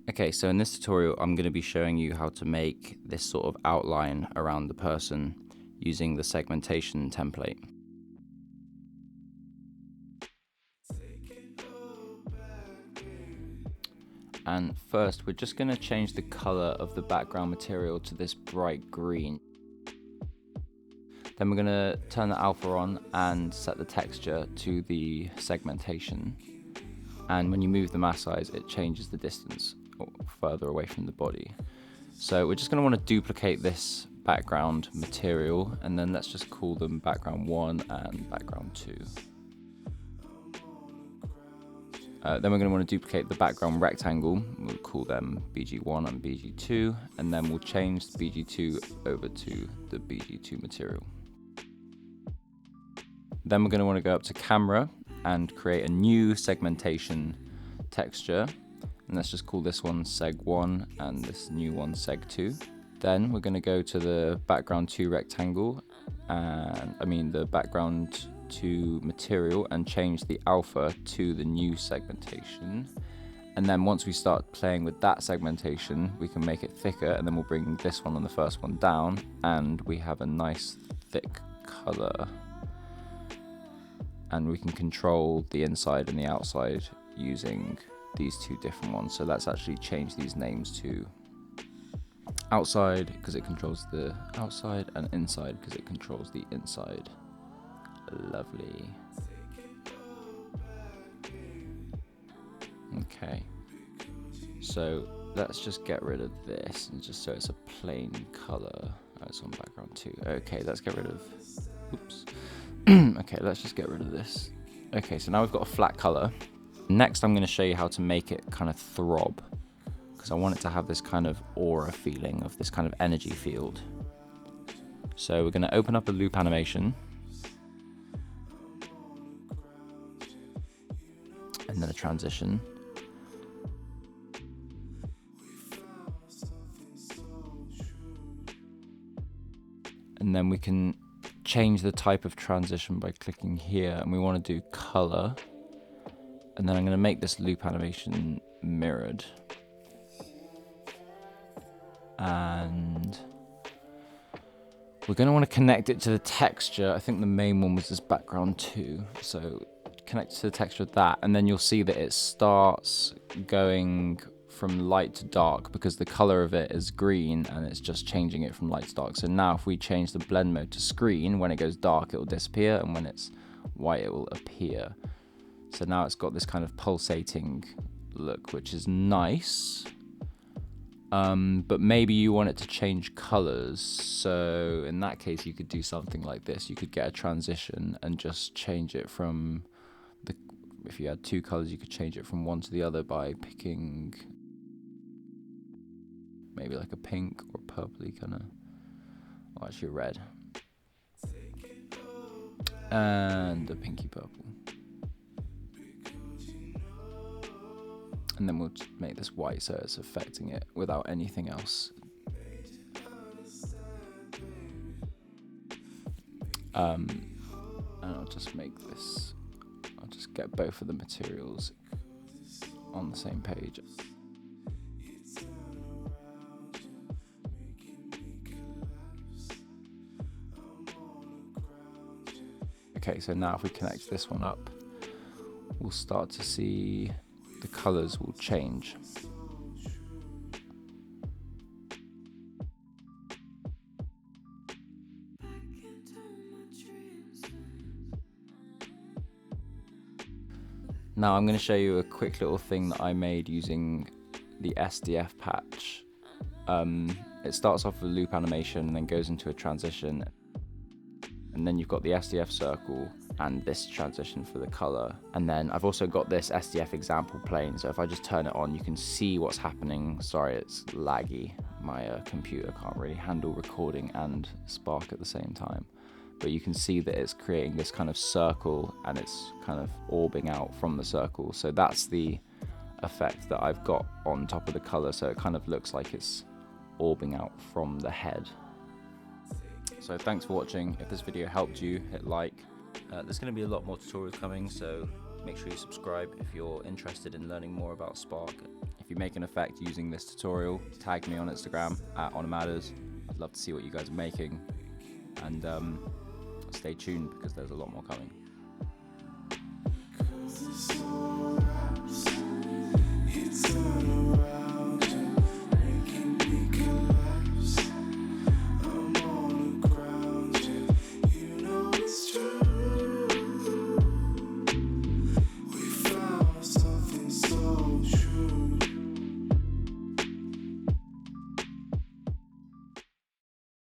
Okay, so in this tutorial I'm going to be showing you how to make this sort of outline around the person using the segmentation template. And first we're just going to change the color of the background material to this bright green. Then we're going to turn the alpha on and set the texture to the segmentation. And when you move the mask size, it changes the distance further away from the body. So we're just going to want to duplicate this background material, and then let's just call them background 1 and background 2. Then we're going to want to duplicate the background rectangle. We'll call them BG1 and BG2, and then we'll change the BG2 over to the BG2 material. Then we're going to want to go up to camera and create a new segmentation texture, and let's just call this one Seg1 and this new one Seg2. Then we're going to go to the background 2 rectangle, and the background 2 material, and change the alpha to the new segmentation. And then once we start playing with that segmentation, we can make it thicker, and then we'll bring this one and the first one down, and we have a nice thick color. And we can control the inside and the outside using these two different ones. So let's actually change these names to outside because it controls the outside, and inside because it controls the inside. Lovely. Okay, so let's just get rid of this and just so it's a plain color. Oh, it's on background 2. Okay, let's get rid of, oops. Okay, let's just get rid of this. Okay, so now we've got a flat color. Next, I'm going to show you how to make it kind of throb, because I want it to have this kind of aura feeling, of this kind of energy field. So we're going to open up a loop animation, and then a transition. And then we can change the type of transition by clicking here, and we want to do color, and then I'm going to make this loop animation mirrored, and we're going to want to connect it to the texture. I think the main one was this background 2, so connect it to the texture of that, and then you'll see that it starts going from light to dark because the color of it is green, and it's just changing it from light to dark. So now if we change the blend mode to screen, when it goes dark it will disappear, and when it's white it will appear. So now it's got this kind of pulsating look, which is nice. But maybe you want it to change colors, so in that case you could do something like this. You could get a transition and just change it from if you had 2 colors, you could change it from one to the other by picking maybe like a pink or purpley kind of, or actually a red, and a pinky purple. And then we'll make this white so it's affecting it without anything else. And I'll just make this, I'll just get both of the materials on the same page. Okay, so now if we connect this one up, we'll start to see the colors will change. Now I'm going to show you a quick little thing that I made using the SDF patch. It starts off with a loop animation and then goes into a transition, and then you've got the SDF circle and this transition for the color. And then I've also got this SDF example plane, so if I just turn it on you can see what's happening. Sorry, it's laggy, my computer can't really handle recording and Spark at the same time, but you can see that it's creating this kind of circle and it's kind of orbing out from the circle. So that's the effect that I've got on top of the color, so it kind of looks like it's orbing out from the head. So thanks for watching. If this video helped you, hit like. There's going to be a lot more tutorials coming, so Make sure you subscribe if you're interested in learning more about Spark. If you make an effect using this tutorial, tag me on Instagram at @OnMatters. I'd love to see what you guys are making. And stay tuned because there's a lot more coming. It's